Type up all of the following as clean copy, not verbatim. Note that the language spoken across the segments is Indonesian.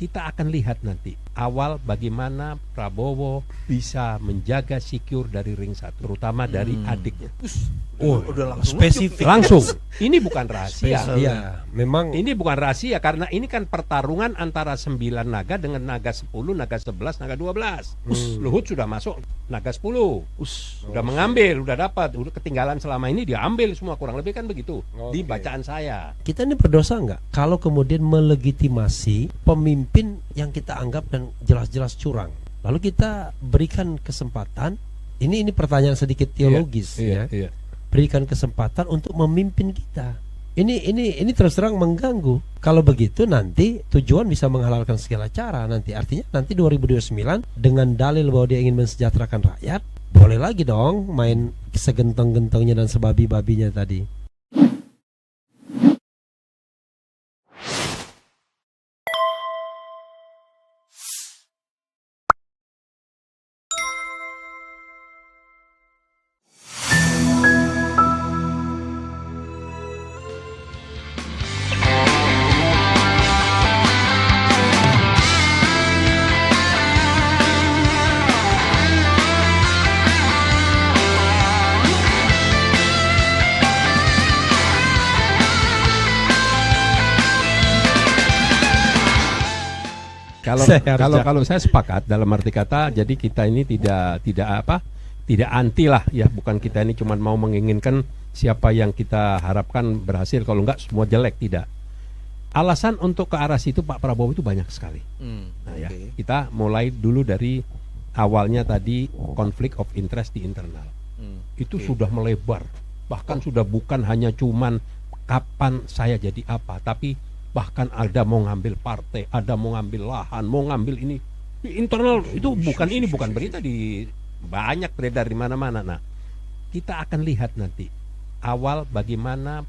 kita akan lihat nanti awal bagaimana Prabowo bisa menjaga secure dari ring 1, terutama dari adiknya. Udah langsung spesifik. Langsung. Ini bukan rahasia. Iya, memang Ini bukan rahasia karena ini kan pertarungan antara 9 naga dengan naga 10, naga 11, naga 12. Luhut sudah masuk naga 10. Sudah mengambil, udah dapat, udah ketinggalan selama ini dia ambil semua, kurang lebih kan begitu. Di bacaan saya. kita ini berdosa nggak kalau kemudian melegitimasi pemimpin yang kita anggap dan jelas-jelas curang, lalu kita berikan kesempatan. Ini pertanyaan sedikit teologis, Iya. berikan kesempatan untuk memimpin kita. Ini terus terang mengganggu. Kalau begitu nanti tujuan bisa menghalalkan segala cara. Artinya nanti 2029 dengan dalil bahwa dia ingin mensejahterakan rakyat, boleh lagi dong main segentong-gentongnya dan sebabi-babinya tadi. Kalau saya sepakat dalam arti kata, jadi kita ini tidak anti lah ya, bukan kita ini cuma mau menginginkan siapa yang kita harapkan berhasil, kalau enggak semua jelek, tidak. Alasan untuk ke arah situ Pak Prabowo itu banyak sekali. Ya, kita mulai dulu dari awalnya tadi, konflik of interest di internal. Itu sudah melebar, bahkan sudah bukan hanya cuman kapan saya jadi apa, tapi bahkan ada mau ngambil partai, ada mau ngambil lahan, mau ngambil ini di internal. Itu bukan berita, di banyak beredar di mana-mana. Nah, kita akan lihat nanti awal bagaimana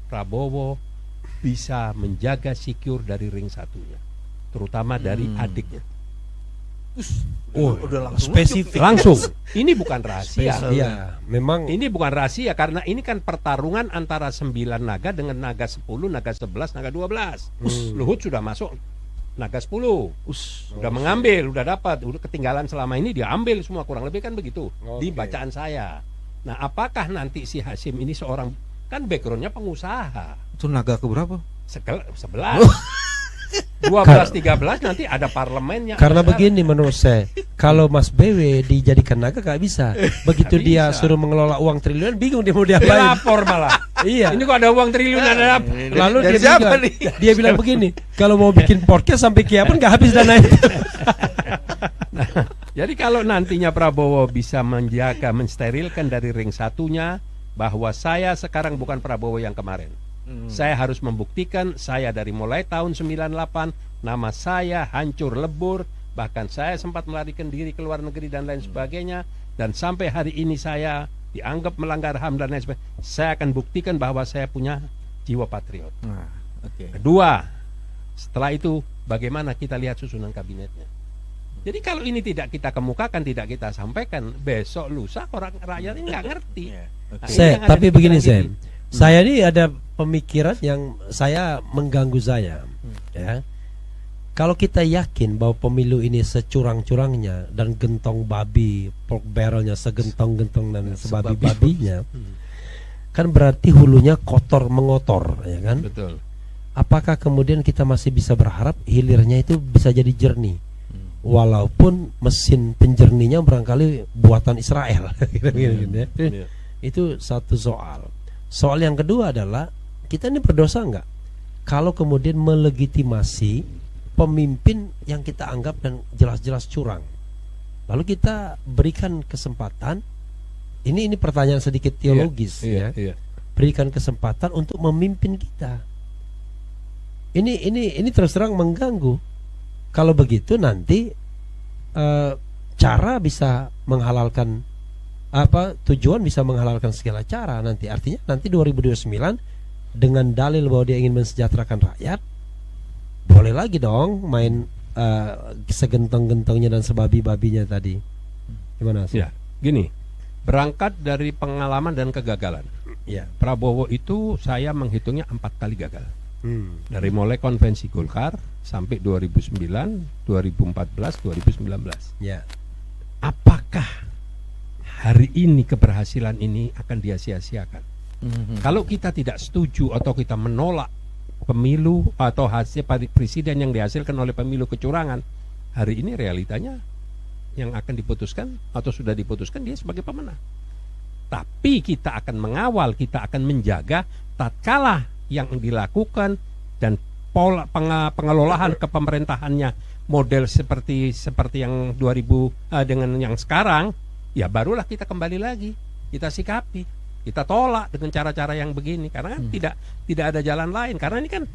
Prabowo bisa menjaga secure dari ring 1-nya, terutama dari adiknya. Udah langsung Spesifik. Langsung. Ini bukan rahasia. Iya, memang Ini bukan rahasia karena ini kan pertarungan antara 9 naga dengan naga 10, naga 11, naga 12. Luhut sudah masuk naga 10. Sudah mengambil, udah dapat, udah ketinggalan selama ini dia ambil semua, kurang lebih kan begitu. Di bacaan saya. Nah, apakah nanti si Hasyim ini seorang, kan backgroundnya pengusaha. Itu naga keberapa? 11. 12-13 nanti ada parlemennya. karena begini menurut saya, kalau Mas BW dijadikan naga gak bisa. Begitu Nggak dia bisa. suruh mengelola uang triliunan, bingung dia mau Dia diapain. lapor malah. Iya. Ini kok ada uang triliun, ada apa? Lalu Dari dia siapa bilang, nih? dia bilang begini, kalau mau bikin podcast sampai kiamat nggak habis dana itu. Jadi kalau nantinya Prabowo bisa menjaga, mensterilkan dari ring 1-nya, bahwa saya sekarang bukan Prabowo yang kemarin. Saya harus membuktikan saya dari mulai tahun 98, nama saya hancur lebur, bahkan saya sempat melarikan diri ke luar negeri dan lain sebagainya, dan sampai hari ini saya dianggap melanggar HAM dan lain sebagainya. Saya akan buktikan bahwa saya punya jiwa patriot. Kedua, setelah itu bagaimana kita lihat susunan kabinetnya. Jadi kalau ini tidak kita kemukakan, tidak kita sampaikan, besok lusa orang rakyat ini nggak ngerti. Nah, ini yang ada Tapi di begini pikiran Sam, saya ini ada pemikiran yang saya mengganggu saya. Ya. Kalau kita yakin bahwa pemilu ini securang-curangnya dan gentong babi, pork barrelnya segentong-gentong dan sebabi-babinya, kan berarti hulunya kotor mengotor, ya kan? Betul. Apakah kemudian kita masih bisa berharap hilirnya itu bisa jadi jernih? Walaupun mesin penjernihnya barangkali buatan Israel. Gitu, ya. Iya. Itu satu soal. Soal yang kedua adalah, kita ini berdosa nggak kalau kemudian melegitimasi pemimpin yang kita anggap dan jelas-jelas curang, lalu kita berikan kesempatan. Ini pertanyaan sedikit teologis, Iya. berikan kesempatan untuk memimpin kita. Ini terus terang mengganggu. Kalau begitu nanti cara bisa menghalalkan tujuan bisa menghalalkan segala cara nanti. Artinya nanti 2029 dengan dalil bahwa dia ingin mensejahterakan rakyat, boleh lagi dong main segentong-gentongnya dan sebabi-babinya tadi. Gimana sih? Ya, gini. Berangkat dari pengalaman dan kegagalan. Ya. Prabowo itu saya menghitungnya 4 kali gagal. Dari mulai konvensi Golkar sampai 2009, 2014, 2019. Ya. Apakah hari ini keberhasilan ini akan dia-sia-siakan? Kalau kita tidak setuju atau kita menolak pemilu atau hasil presiden yang dihasilkan oleh pemilu kecurangan, hari ini realitanya yang akan diputuskan atau sudah diputuskan dia sebagai pemenang. Tapi kita akan mengawal, kita akan menjaga tatkala yang dilakukan dan pola pengelolaan kepemerintahannya model seperti yang 2000 dengan yang sekarang, ya barulah kita kembali lagi, kita sikapi, kita tolak dengan cara-cara yang begini karena kan tidak ada jalan lain. Karena ini kan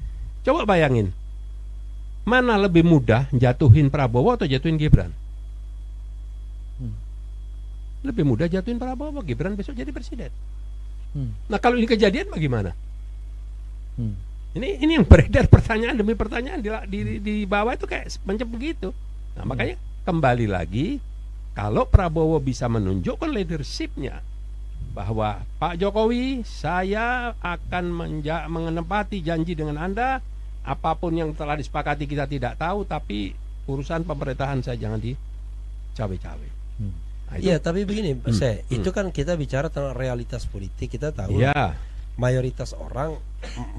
coba bayangin, mana lebih mudah jatuhin Prabowo atau jatuhin Gibran? Lebih mudah jatuhin Prabowo, Gibran besok jadi presiden. Nah kalau ini kejadian bagaimana? Ini yang beredar pertanyaan demi pertanyaan di bawah itu kayak macam begitu. Nah makanya kembali lagi, kalau Prabowo bisa menunjukkan leadershipnya bahwa Pak Jokowi, saya akan menepati janji dengan Anda, apapun yang telah disepakati kita tidak tahu, tapi urusan pemerintahan saya jangan dicawe-cawe. Nah, Iya, tapi begini, itu kan kita bicara tentang realitas politik. Kita tahu mayoritas orang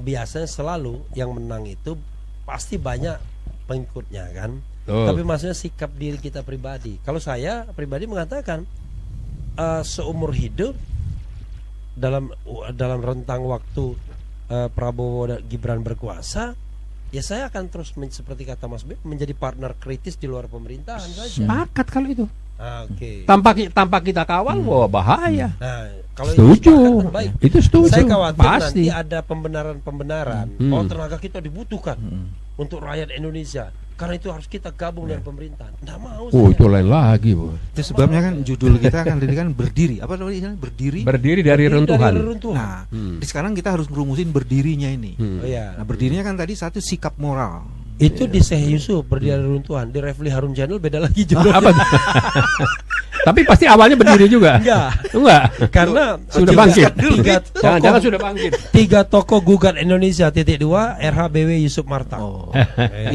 biasanya selalu yang menang itu pasti banyak pengikutnya kan. Tapi maksudnya sikap diri kita pribadi. Kalau saya pribadi mengatakan seumur hidup dalam rentang waktu Prabowo dan Gibran berkuasa, ya saya akan terus seperti kata Mas B menjadi partner kritis di luar pemerintahan saja. Sepakat kalau itu. Oke. Tanpa kita kawal, wah bahaya. Nah, kalau setuju. Itu baik. Itu setuju. Saya khawatir pasti nanti ada pembenaran. Oh, tenaga kita dibutuhkan untuk rakyat Indonesia. Karena itu harus kita gabung dengan pemerintahan. Nggak mau. Oh, itu lain lagi, Bu. Itu sebabnya kan judul kita kan tadi kan berdiri. Apa namanya? Berdiri dari reruntuhan. Nah, sekarang kita harus merumusin berdirinya ini. Oh, iya. Nah, berdirinya kan tadi satu sikap moral. Itu di Syekh Yusuf berdiri dari reruntuhan. Di Refli Harun Channel beda lagi juga. Apa? Tapi pasti awalnya berdiri juga. Enggak. Karena sudah bangkit. Jangan sudah bangkit. 3 tokoh gugat Indonesia .2 RHBW Yusuf Martak.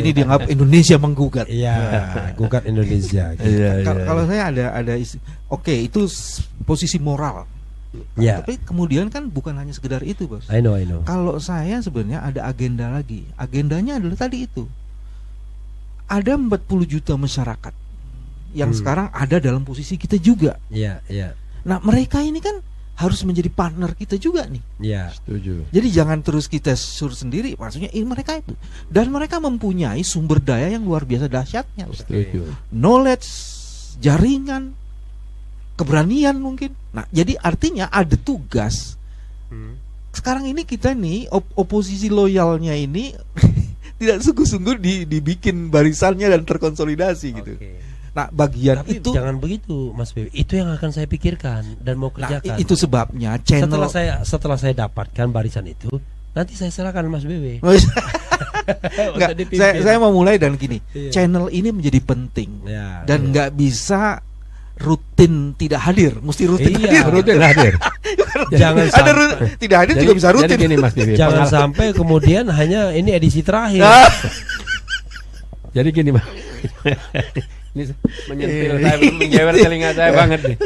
Ini dianggap Indonesia menggugat. Iya, gugat Indonesia. Kalau saya ada oke, itu posisi moral. Ya. Tapi kemudian kan bukan hanya sekedar itu, Bos. I know. Kalau saya sebenarnya ada agenda lagi. Agendanya adalah tadi itu. Ada 40 juta masyarakat yang sekarang ada dalam posisi kita juga. Iya. Nah, mereka ini kan harus menjadi partner kita juga nih. Iya. Setuju. Jadi jangan terus kita sur sendiri. Maksudnya ini mereka itu. Dan mereka mempunyai sumber daya yang luar biasa dahsyatnya. Setuju. Knowledge, jaringan, keberanian mungkin. Nah, jadi artinya ada tugas. Sekarang ini kita nih oposisi loyalnya ini tidak sungguh-sungguh dibikin barisannya dan terkonsolidasi gitu. Nah, bagian tapi itu jangan begitu, Mas Bebe. Itu yang akan saya pikirkan dan mau kerjakan. Itu sebabnya channel setelah saya dapatkan barisan itu, nanti saya serahkan Mas Bebe. Enggak, saya mau mulai dan gini. Channel ini menjadi penting dan nggak bisa rutin tidak hadir, mesti rutin hadir. Rutin hadir. Jangan sampai tidak hadir juga bisa rutin. Jadi gini, Mas Bibi, jangan sampai kemudian hanya ini edisi terakhir. Jadi gini, Mas. Ini menyentil saya, menjewer telinga saya banget nih.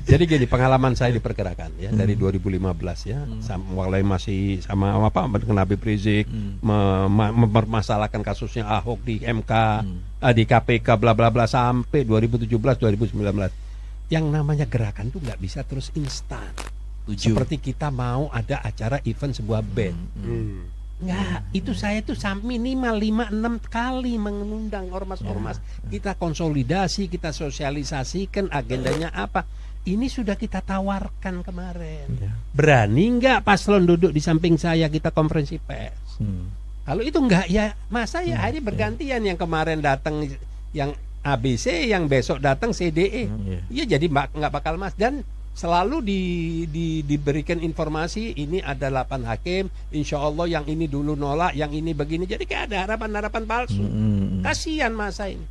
Jadi gini, pengalaman saya di pergerakan ya dari 2015 ya, mulai masih sama dengan Habib Rizik, mempermasalahkan kasusnya Ahok di MK, di KPK, bla bla bla sampai 2017 2019. Yang namanya gerakan tuh nggak bisa terus instan. Seperti kita mau ada acara event sebuah band. Nggak, itu saya tuh minimal 5-6 kali mengundang ormas-ormas. Kita konsolidasi, kita sosialisasikan agendanya apa. Ini sudah kita tawarkan kemarin. Berani nggak paslon duduk di samping saya, kita konferensi pers. Kalau itu nggak, ya masa ya hari bergantian, yang kemarin datang yang ABC, yang besok datang CDE. Ya jadi nggak bakal mas. Dan selalu diberikan informasi, ini ada 8 hakim, insya Allah yang ini dulu nolak, yang ini begini. Jadi kayak ada harapan-harapan palsu. Kasihan masa ini.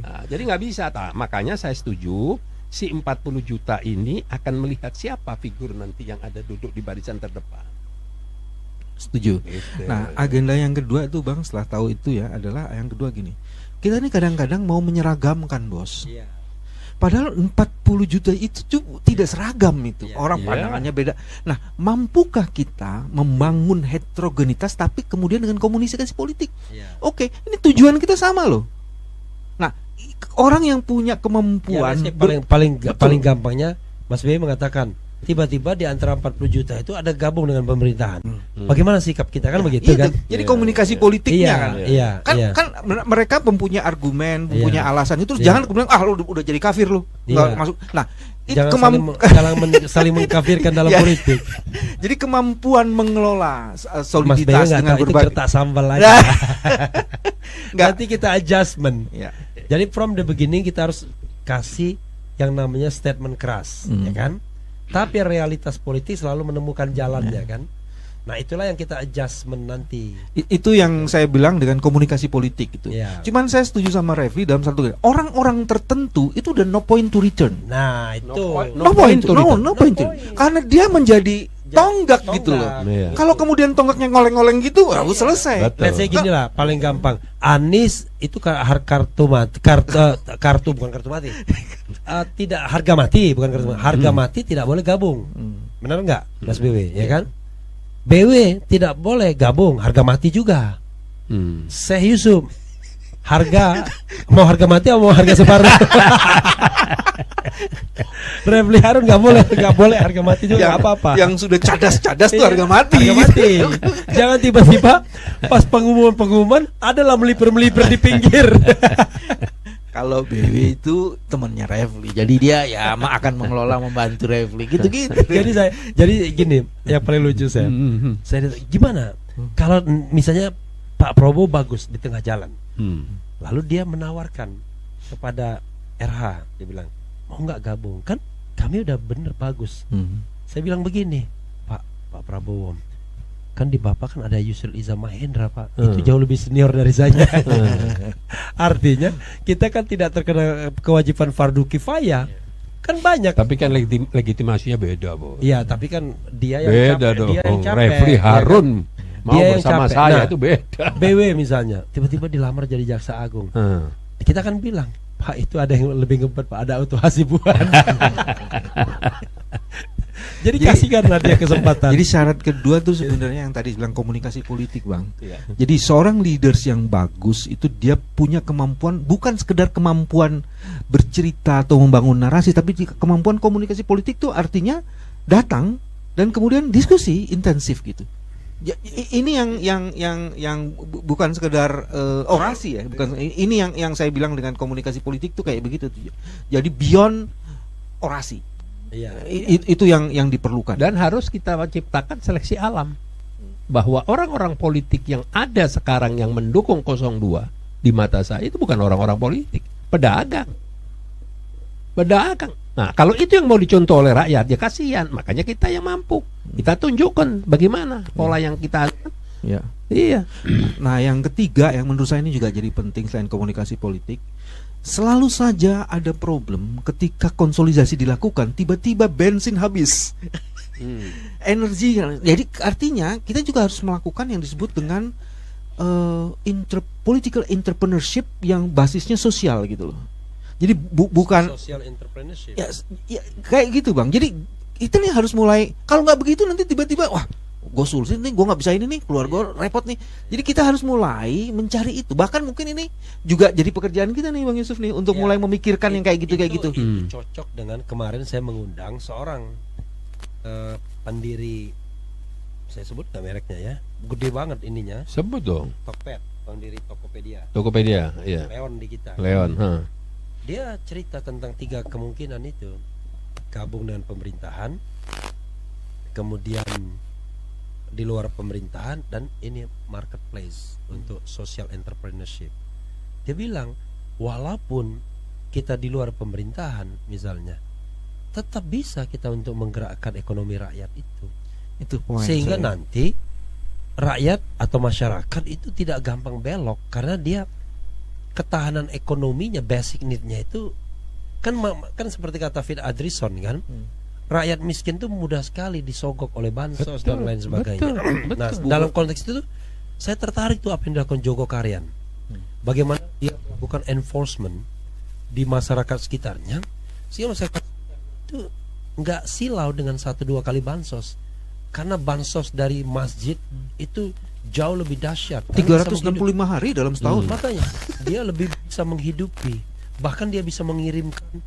Nah, jadi nggak bisa. Makanya saya setuju si 40 juta ini akan melihat siapa figur nanti yang ada duduk di barisan terdepan. Setuju. Gitu. Nah, agenda yang kedua itu Bang, setelah tahu itu ya, adalah yang kedua gini. Kita ini kadang-kadang mau menyeragamkan, Bos. Iya. Padahal 40 juta itu tidak seragam itu. Iya. Orang Iya. pandangannya beda. Nah, mampukah kita membangun heterogenitas tapi kemudian dengan komunikasi politik? Iya. Oke, ini tujuan kita sama loh. Nah, orang yang punya Ya, kemampuan saya paling Betul. gampangnya Mas B mengatakan tiba-tiba di antara 40 juta itu ada gabung dengan pemerintahan. Bagaimana sikap kita kan begitu Iya, kan? jadi Iya, komunikasi iya. politiknya Iya, kan. iya, Kan, iya. kan mereka mempunyai argumen, mempunyai Iya. alasan itu. Iya. Jangan kemudian lu udah jadi kafir lu. Nggak Iya. masuk. Nah, itu Jangan saling mengkafirkan dalam Ya. politik. jadi kemampuan mengelola Mas B soliditas nggak dengan tahu itu berbagai kertas sambal lagi. Nah. Nggak. Nanti kita adjustment. Ya. Jadi from the beginning kita harus kasih yang namanya statement keras, ya kan? Tapi realitas politik selalu menemukan jalannya kan. Nah itulah yang kita adjustment nanti. Itu yang saya bilang dengan komunikasi politik itu. Iya. Cuman saya setuju sama Refli dalam satu orang-orang tertentu itu udah no point to return. Nah itu. No point to return. Karena dia menjadi tonggak gitu loh. Iya. Kalau kemudian tonggaknya ngoleng-ngoleng gitu, selesai. Betul. Let's say gini lah, paling gampang. Anies itu kartu mati, kartu bukan kartu mati. Tidak harga mati, bukan kartu mati. Harga mati tidak boleh gabung. Benar nggak, Mas BW? Ya kan? BW tidak boleh gabung, harga mati juga. Syekh Yusuf mau harga mati atau mau harga separuh? Refli Harun nggak boleh harga mati juga nggak apa-apa. Yang sudah cadas-cadas tuh harga mati. Harga mati. Jangan tiba-tiba pas pengumuman adalah melipir di pinggir. Kalau BW itu temannya Refli, jadi dia ya akan mengelola, membantu Refli gitu-gitu. jadi gini, yang paling lucu saya gimana kalau misalnya Pak Prabowo bagus di tengah jalan, lalu dia menawarkan kepada RH, dia bilang mau nggak gabung, kan kami udah bener bagus. Saya bilang begini, Pak Prabowo, kan di Bapak kan ada Yusril Iza Mahendra Pak, itu jauh lebih senior dari saya. Artinya kita kan tidak terkena kewajiban fardu kifayah, kan banyak. Tapi kan legitimasinya beda, Bos. Iya, tapi kan dia yang Beda capek, dong. dia yang capek. Refli ya kan? Harun mau Dia yang bersama capek. saya Nah, itu beda. BW misalnya tiba-tiba dilamar jadi jaksa agung. Kita kan bilang, Pak itu ada yang lebih ngebet Pak, ada Utuh Hasibuan. Jadi kasihkanlah dia kesempatan. Jadi syarat kedua tuh sebenarnya yang tadi bilang komunikasi politik, Bang. Iya. Jadi seorang leaders yang bagus itu dia punya kemampuan, bukan sekedar kemampuan bercerita atau membangun narasi, tapi kemampuan komunikasi politik tuh artinya datang dan kemudian diskusi intensif gitu. Ini yang bukan sekedar orasi ya, bukan ini yang saya bilang dengan komunikasi politik tuh kayak begitu tuh. Jadi beyond orasi. Iya. Itu yang diperlukan. Dan harus kita ciptakan seleksi alam bahwa orang-orang politik yang ada sekarang yang mendukung 02 di mata saya itu bukan orang-orang politik, pedagang. Nah, kalau itu yang mau dicontoh oleh rakyat, ya kasihan. Makanya kita yang mampu, kita tunjukkan bagaimana pola yang kita. Ya. Iya. Nah, yang ketiga yang menurut saya ini juga jadi penting selain komunikasi politik, selalu saja ada problem ketika konsolidasi dilakukan, tiba-tiba bensin habis. Energi. Jadi artinya kita juga harus melakukan yang disebut dengan political entrepreneurship yang basisnya sosial gitu loh. Jadi bukan social entrepreneurship. ya, kayak gitu, Bang. Jadi kita nih harus mulai. Kalau nggak begitu nanti tiba-tiba wah, gue sulit nih, gue nggak bisa ini nih, keluar gue repot nih. Jadi kita harus mulai mencari itu. Bahkan mungkin ini juga jadi pekerjaan kita nih, Bang Yusuf nih, untuk mulai memikirkan yang kayak gitu Itu Hmm. cocok dengan kemarin saya mengundang seorang pendiri, saya sebut nggak mereknya ya, gede banget ininya, Sebut dong. Tokped, pendiri Tokopedia, Tokopedia, iya. Leon di kita. Leon, Dia cerita tentang 3 kemungkinan itu: gabung dengan pemerintahan, kemudian di luar pemerintahan, dan ini marketplace untuk social entrepreneurship. Dia bilang walaupun kita di luar pemerintahan misalnya, tetap bisa kita untuk menggerakkan ekonomi rakyat itu. itu poin Sehingga saya. nanti rakyat atau masyarakat itu tidak gampang belok, karena dia ketahanan ekonominya, basic need-nya itu kan seperti kata Fid Adrison kan, rakyat miskin tuh mudah sekali disogok oleh bansos dan lain sebagainya. betul. Nah, dalam konteks itu tuh, saya tertarik tuh apa yang dilakukan Joko Karyan. Bagaimana dia melakukan enforcement di masyarakat sekitarnya, sehingga masyarakat itu nggak silau dengan 1-2 kali bansos, karena bansos dari masjid itu jauh lebih dahsyat. 365 hari dalam setahun. Makanya dia lebih bisa menghidupi, bahkan dia bisa mengirimkan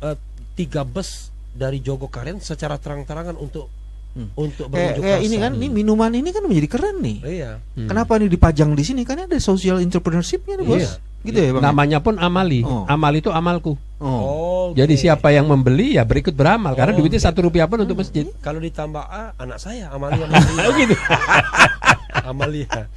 3 bus dari Joko Karyan secara terang-terangan untuk berunjuk Kayak rasa. ini kan, ini minuman ini kan menjadi keren nih. Iya. Kenapa ini dipajang di sini? Kan ada social entrepreneurship-nya nih, Bos. Iya. Gitu ya, Bang. Namanya pun amali. Oh. Amal itu amalku. Oh. Oke. Jadi siapa yang membeli ya berikut beramal karena Oh, duitnya Rp1 pun untuk masjid. Kalau ditambah anak saya Amalia. Amalia.